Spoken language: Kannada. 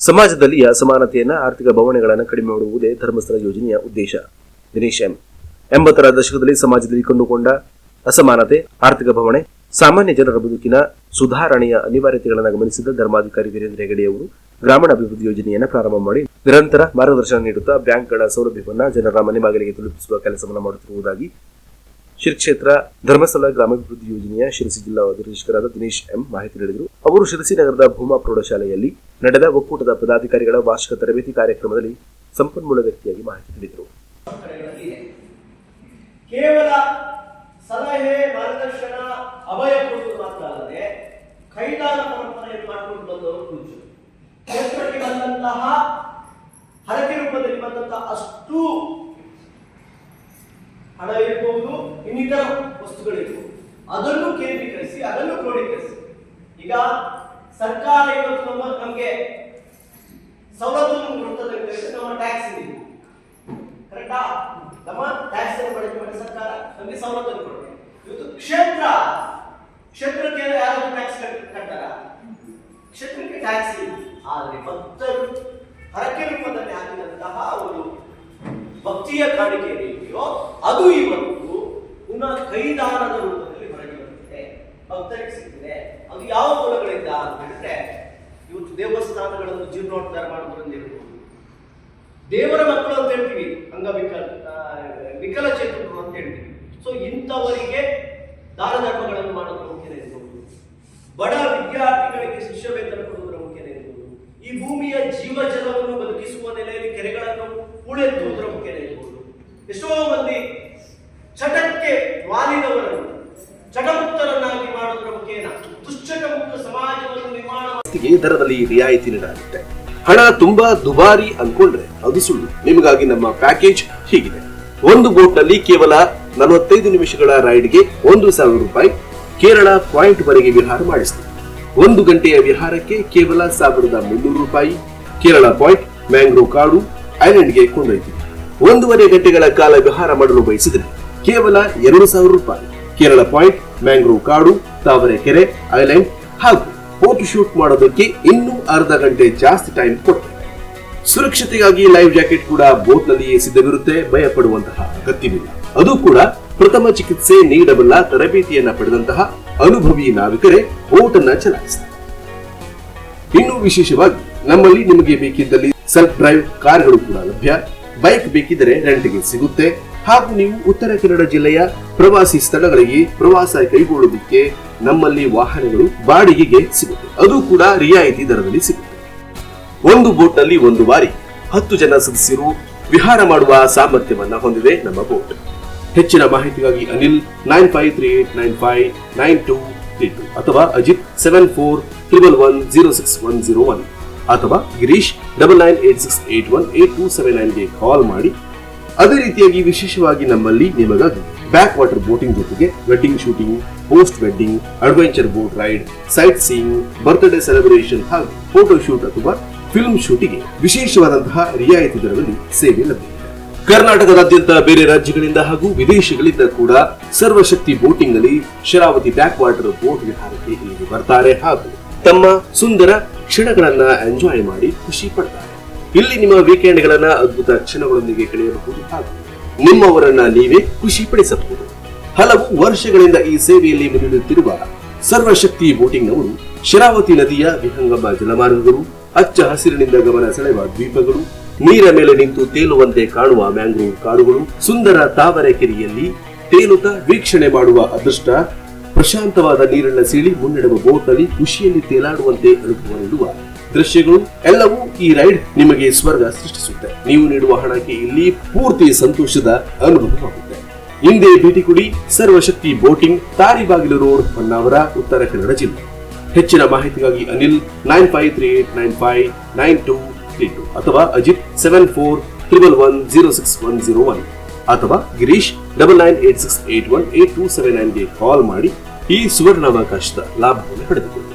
ಸಮಾಜದಲ್ಲಿ ಅಸಮಾನತೆಯನ್ನು ಆರ್ಥಿಕ ಬವಣೆಗಳನ್ನು ಕಡಿಮೆ ಮಾಡುವುದೇ ಧರ್ಮಸ್ಥಳ ಯೋಜನೆಯ ಉದ್ದೇಶ. ದಿನೇಶ್ ಎಂ. 80ರ ದಶಕದಲ್ಲಿ ಸಮಾಜದಲ್ಲಿ ಕಂಡುಕೊಂಡ ಅಸಮಾನತೆ, ಆರ್ಥಿಕ ಬವಣೆ, ಸಾಮಾನ್ಯ ಜನರ ಬದುಕಿನ ಸುಧಾರಣೆಯ ಅನಿವಾರ್ಯತೆಗಳನ್ನು ಗಮನಿಸಿದ ಧರ್ಮಾಧಿಕಾರಿ ವೀರೇಂದ್ರ ಹೆಗಡೆ ಅವರು ಗ್ರಾಮೀಣ ಅಭಿವೃದ್ಧಿ ಯೋಜನೆಯನ್ನು ಪ್ರಾರಂಭ ಮಾಡಿ ನಿರಂತರ ಮಾರ್ಗದರ್ಶನ ನೀಡುತ್ತಾ ಬ್ಯಾಂಕ್ಗಳ ಸೌಲಭ್ಯವನ್ನು ಜನರ ಮನೆ ಬಾಗಿಲಿಗೆ ತಲುಪಿಸುವ ಕೆಲಸವನ್ನು ಮಾಡುತ್ತಿರುವುದಾಗಿ ಶ್ರೀ ಕ್ಷೇತ್ರ ಧರ್ಮಸ್ಥಳ ಗ್ರಾಮಾಭಿವೃದ್ಧಿ ಯೋಜನೆಯ ಶಿರಸಿ ಜಿಲ್ಲಾ ನಿರ್ದೇಶಕರಾದ ದಿನೇಶ್ ಎಂ ಮಾಹಿತಿ ನೀಡಿದರು. ಅವರು ಶಿರಸಿ ನಗರದ ಭೂಮಾ ಪ್ರೌಢಶಾಲೆಯಲ್ಲಿ ನಡೆದ ಒಕ್ಕೂಟದ ಪದಾಧಿಕಾರಿಗಳ ವಾರ್ಷಿಕ ತರಬೇತಿ ಕಾರ್ಯಕ್ರಮದಲ್ಲಿ ಸಂಪನ್ಮೂಲ ವ್ಯಕ್ತಿಯಾಗಿ ಮಾಹಿತಿ ನೀಡಿದರು. ಕೇವಲ ಸಲಹೆ, ಮಾರ್ಗದರ್ಶನ, ಅಭಯ ಕೊಡುವುದು ಮಾತ್ರ ಅಲ್ಲದೆ ಕೈದಾನ ಪರಂಪರೆಯನ್ನು ಮಾಡಿಕೊಂಡು ಬಂದವರು ಕುಂಚು ಕ್ಷೇತ್ರಕ್ಕೆ ಬಂದಂತಹ ಹರಕೆ ರೂಪದಲ್ಲಿ ಬಂದಂತಹ ಅಷ್ಟು ಹಣ ಇರಬಹುದು, ಇನ್ನಿತರ ವಸ್ತುಗಳಿರಬಹುದು, ಅದನ್ನು ಕೇಂದ್ರೀಕರಿಸಿ, ಅದನ್ನು ಕ್ರೋಢೀಕರಿಸಿ. ಈಗ ಸರ್ಕಾರ ಇವತ್ತು ನಮಗೆ ಸವಲತ್ತನ್ನು ಕೊಡ್ತದೆ ಅಂತ ಹೇಳಿದ್ರೆ ನಮ್ಮ ಟ್ಯಾಕ್ಸ್ ಇದೆ, ಕರೆಕ್ಟಾ? ನಮ್ಮ ಟ್ಯಾಕ್ಸ್ ಅನ್ನು ಬಳಕೆ ಮಾಡಿ ಸರ್ಕಾರ ನಮಗೆ ಸವಲತ್ತನ್ನು ಕೊಡುತ್ತೆ. ಇವತ್ತು ಕ್ಷೇತ್ರಕ್ಕೆ ಯಾರು ಟ್ಯಾಕ್ಸ್ ಕಟ್ಟಾರ? ಕ್ಷೇತ್ರಕ್ಕೆ ಟ್ಯಾಕ್ಸ್ ಇಲ್ಲ. ಆದರೆ ಭಕ್ತರು ಹರಕೆ ರೂಪದಲ್ಲಿ ಹಾಕಿದಂತಹ ಒಂದು ಭಕ್ತಿಯ ಕಾಣಿಕೆ ಏನಿದೆಯೋ ಅದು ಇವತ್ತು ಪುನಃ ಕೈದಾನದ ರೂಪದಲ್ಲಿ ಹೊರಗೆ ಬರುತ್ತದೆ, ಭಕ್ತರಿಗೆ ಸಿಗ್ತದೆ. ಅದು ಯಾವ ಮೂಲಗಳಿಂದ ಅಂತ ಹೇಳಿದ್ರೆ, ಇವತ್ತು ದೇವಸ್ಥಾನಗಳನ್ನು ಜೀರ್ಣೋದ್ಧಾರ ಮಾಡೋದ್ರಿಂದ ಇರ್ಬೋದು, ದೇವರ ಮಕ್ಕಳು ಅಂತ ಹೇಳ್ತೀವಿ, ವಿಕಲಚೇತನರು ಅಂತ ಹೇಳ್ತೀವಿ. ಸೊ ಇಂಥವರಿಗೆ ದಾನ ಧರ್ಮಗಳನ್ನು ಮಾಡೋದ್ರ ಮುಖ್ಯನೇ ಇರ್ಬೋದು, ಬಡ ವಿದ್ಯಾರ್ಥಿಗಳಿಗೆ ಶಿಷ್ಯ ವೇತನ ಕೊಡುವುದರ ಮುಖ್ಯನೇ ಇರ್ಬೋದು, ಈ ಭೂಮಿಯ ಜೀವಜಲವನ್ನು ಬದುಕಿಸುವ ನೆಲೆಯಲ್ಲಿ ಕೆರೆಗಳನ್ನು ಹೂಳೆತ್ತುವುದರ ಮುಖ್ಯನೇ ಇರ್ಬೋದು. ಎಷ್ಟೋ ಮಂದಿ ಚಟಕ್ಕೆ ವಾಲಿದವರನ್ನು ಚಟಮುಕ್ತರನ್ನಾಗಿ ಮಾಡುವುದರ ಮುಖೇನ ದುಶ್ಚಟ ಮುಕ್ತ ಸಮಾಜವನ್ನು ನಿರ್ಮಾಣ ದರದಲ್ಲಿ ರಿಯಾಯಿತಿ ನೀಡಲಾಗುತ್ತೆ. ಹಣ ತುಂಬಾ ದುಬಾರಿ ಅನ್ಕೊಂಡ್ರೆ ಅದು ಸುಳ್ಳು. ನಿಮಗಾಗಿ ನಮ್ಮ ಪ್ಯಾಕೇಜ್ ಹೀಗಿದೆ. ಒಂದು ಬೋಟ್ ನಲ್ಲಿ ಕೇವಲ 45 ನಿಮಿಷಗಳ ರೈಡ್ಗೆ 1,000 ರೂಪಾಯಿ ಕೇರಳ ಪಾಯಿಂಟ್ ವರೆಗೆ ವಿಹಾರ ಮಾಡಿಸ್ತೀವಿ. 1 ಗಂಟೆಯ ವಿಹಾರಕ್ಕೆ ಕೇವಲ 1,300 ರೂಪಾಯಿ ಕೇರಳ ಪಾಯಿಂಟ್ ಮ್ಯಾಂಗ್ರೋವ್ ಕಾಡು ಐಲ್ಯಾಂಡ್ಗೆ ಕೊಂಡೊಯ್ತೀವಿ. 1.5 ಗಂಟೆಗಳ ಕಾಲ ವಿಹಾರ ಮಾಡಲು ಬಯಸಿದ್ರೆ ಕೇವಲ 2,000 ರೂಪಾಯಿ ಕೇರಳ ಪಾಯಿಂಟ್ ಮ್ಯಾಂಗ್ರೋವ್ ಕಾಡು ತಾವರೆಕೆರೆ ಐಲ್ಯಾಂಡ್ ಹಾಗೂ ಫೋಟೋ ಶೂಟ್ ಮಾಡೋದಕ್ಕೆ ಇನ್ನೂ ಅರ್ಧ ಗಂಟೆ ಜಾಸ್ತಿ ಟೈಮ್ ಕೊಡ್ತೇವೆ. ಸುರಕ್ಷತೆಗಾಗಿ ಲೈಫ್ ಜಾಕೆಟ್ ಕೂಡ ಬೋಟ್ ನಲ್ಲಿಯೇ ಸಿದ್ಧವಿರುತ್ತೆ, ಭಯ ಪಡುವಂತಹ ಅಗತ್ಯವಿಲ್ಲ. ಅದು ಕೂಡ ಪ್ರಥಮ ಚಿಕಿತ್ಸೆ ನೀಡಬಲ್ಲ ತರಬೇತಿಯನ್ನ ಪಡೆದಂತಹ ಅನುಭವಿ ನಾವಿಕರೇ ಬೋಟ್ ಅನ್ನ ಚಲಾಯಿಸುತ್ತಾರೆ. ಇನ್ನು ವಿಶೇಷವಾಗಿ ನಮ್ಮಲ್ಲಿ ನಿಮಗೆ ಬೇಕಿದ್ದಲ್ಲಿ ಸೆಲ್ಫ್ ಡ್ರೈವ್ ಕಾರ್ಗಳು ಕೂಡ ಲಭ್ಯ, ಬೈಕ್ ಬೇಕಿದ್ದರೆ ರೆಂಟ್ಗೆ ಸಿಗುತ್ತೆ. ಹಾಗೂ ನೀವು ಉತ್ತರ ಕನ್ನಡ ಜಿಲ್ಲೆಯ ಪ್ರವಾಸಿ ಸ್ಥಳಗಳಿಗೆ ಪ್ರವಾಸ ಕೈಗೊಳ್ಳುವುದಕ್ಕೆ ನಮ್ಮಲ್ಲಿ ವಾಹನಗಳು ಬಾಡಿಗೆಗೆ ಸಿಗುತ್ತೆ, ಅದು ಕೂಡ ರಿಯಾಯಿತಿ ದರದಲ್ಲಿ ಸಿಗುತ್ತೆ. ಒಂದು ಬೋಟ್ ನಲ್ಲಿ ಒಂದು ಬಾರಿ 10 ಜನ ಸದಸ್ಯರು ವಿಹಾರ ಮಾಡುವ ಸಾಮರ್ಥ್ಯವನ್ನ ಹೊಂದಿದೆ ನಮ್ಮ ಬೋಟ್. ಹೆಚ್ಚಿನ ಮಾಹಿತಿಗಾಗಿ ಅನಿಲ್ 9538959232 ಅಥವಾ ಅಜಿತ್ 7411016101 ಅಥವಾ ಗಿರೀಶ್ 9986818279 ಗೆ ಕಾಲ್ ಮಾಡಿ. ಅದೇ ರೀತಿಯಾಗಿ ವಿಶೇಷವಾಗಿ ನಮ್ಮಲ್ಲಿ ನಿಮಗಾಗಿ ಬ್ಯಾಕ್ ವಾಟರ್ ಬೋಟಿಂಗ್ ಜೊತೆಗೆ wedding shooting, post wedding, adventure boat ride, sightseeing, birthday celebration ಹಾಗೂ ಫೋಟೋ ಶೂಟ್ ಅಥವಾ ಫಿಲ್ಮ್ ಶೂಟಿಗೆ ವಿಶೇಷವಾದಂತಹ ರಿಯಾಯಿತಿ ದರದಲ್ಲಿ ಸೇವೆ ಲಭ್ಯವಿದೆ. ಕರ್ನಾಟಕದಾದ್ಯಂತ ಬೇರೆ ರಾಜ್ಯಗಳಿಂದ ಹಾಗೂ ವಿದೇಶಗಳಿಂದ ಕೂಡ ಸರ್ವಶಕ್ತಿ ಬೋಟಿಂಗ್ ನಲ್ಲಿ ಶರಾವತಿ ಬ್ಯಾಕ್ ವಾಟರ್ ಬೋಟ್ ವಿಹಾರಕ್ಕೆ ಇಲ್ಲಿಗೆ ಬರ್ತಾರೆ ಹಾಗೂ ತಮ್ಮ ಸುಂದರ ಕ್ಷಣಗಳನ್ನ ಎಂಜಾಯ್ ಮಾಡಿ ಖುಷಿ ಪಡ್ತಾರೆ. ಇಲ್ಲಿ ನಿಮ್ಮ ವೀಕೆಂಡ್ ಗಳನ್ನ ಅದ್ಭುತ ಕ್ಷಣಗಳೊಂದಿಗೆ ಕಳೆಯಬಹುದು ಹಾಗೂ ನಿಮ್ಮವರನ್ನ ನೀವೇ ಖುಷಿ ಪಡಿಸಬಹುದು. ಹಲವು ವರ್ಷಗಳಿಂದ ಈ ಸೇವೆಯಲ್ಲಿ ಮುನ್ನಡೆಯುತ್ತಿರುವ ಸರ್ವಶಕ್ತಿ ಬೋಟಿಂಗ್ ನವರು ಶರಾವತಿ ನದಿಯ ವಿಹಂಗಮ ಜಲಮಾರ್ಗಗಳು, ಹಚ್ಚ ಹಸಿರಿನಿಂದ ಗಮನ ಸೆಳೆಯುವ ದ್ವೀಪಗಳು, ನೀರ ಮೇಲೆ ನಿಂತು ತೇಲುವಂತೆ ಕಾಣುವ ಮ್ಯಾಂಗ್ರೋವ್ ಕಾಡುಗಳು, ಸುಂದರ ತಾವರೆಕೆರೆಯಲ್ಲಿ ತೇಲುತ್ತಾ ವೀಕ್ಷಣೆ ಮಾಡುವ ಅದೃಷ್ಟ, ಪ್ರಶಾಂತವಾದ ನೀರನ್ನ ಸೀಳಿ ಮುನ್ನಡೆಯುವ ಬೋಟ್ ನಲ್ಲಿ ಖುಷಿಯಲ್ಲಿ ತೇಲಾಡುವಂತೆ ಅನುಭವ ನೀಡುವ ದೃಶ್ಯಗಳು ಎಲ್ಲವೂ ಈ ರೈಡ್ ನಿಮಗೆ ಸ್ವರ್ಗ ಸೃಷ್ಟಿಸುತ್ತೆ. ನೀವು ನೀಡುವ ಹಣಕ್ಕೆ ಇಲ್ಲಿ ಪೂರ್ತಿ ಸಂತೋಷದ ಅನುಭವವಾಗುತ್ತೆ. ಹಿಂದೆ ಭೇಟಿ ಕೊಡಿ ಸರ್ವಶಕ್ತಿ ಬೋಟಿಂಗ್, ತಾರಿಬಾಗಿಲು ರೋಡ್, ಹೊನ್ನಾವರ, ಉತ್ತರ ಕನ್ನಡ ಜಿಲ್ಲೆ. ಹೆಚ್ಚಿನ ಮಾಹಿತಿಗಾಗಿ ಅನಿಲ್ 9538959232 ಅಥವಾ ಅಜಿತ್ 7411016101 ಅಥವಾ ಗಿರೀಶ್ 9986818279 ಗೆ ಕಾಲ್ ಮಾಡಿ ಈ ಸುವರ್ಣಾವಕಾಶದ ಲಾಭವನ್ನು ಪಡೆದುಕೊಳ್ಳಿ.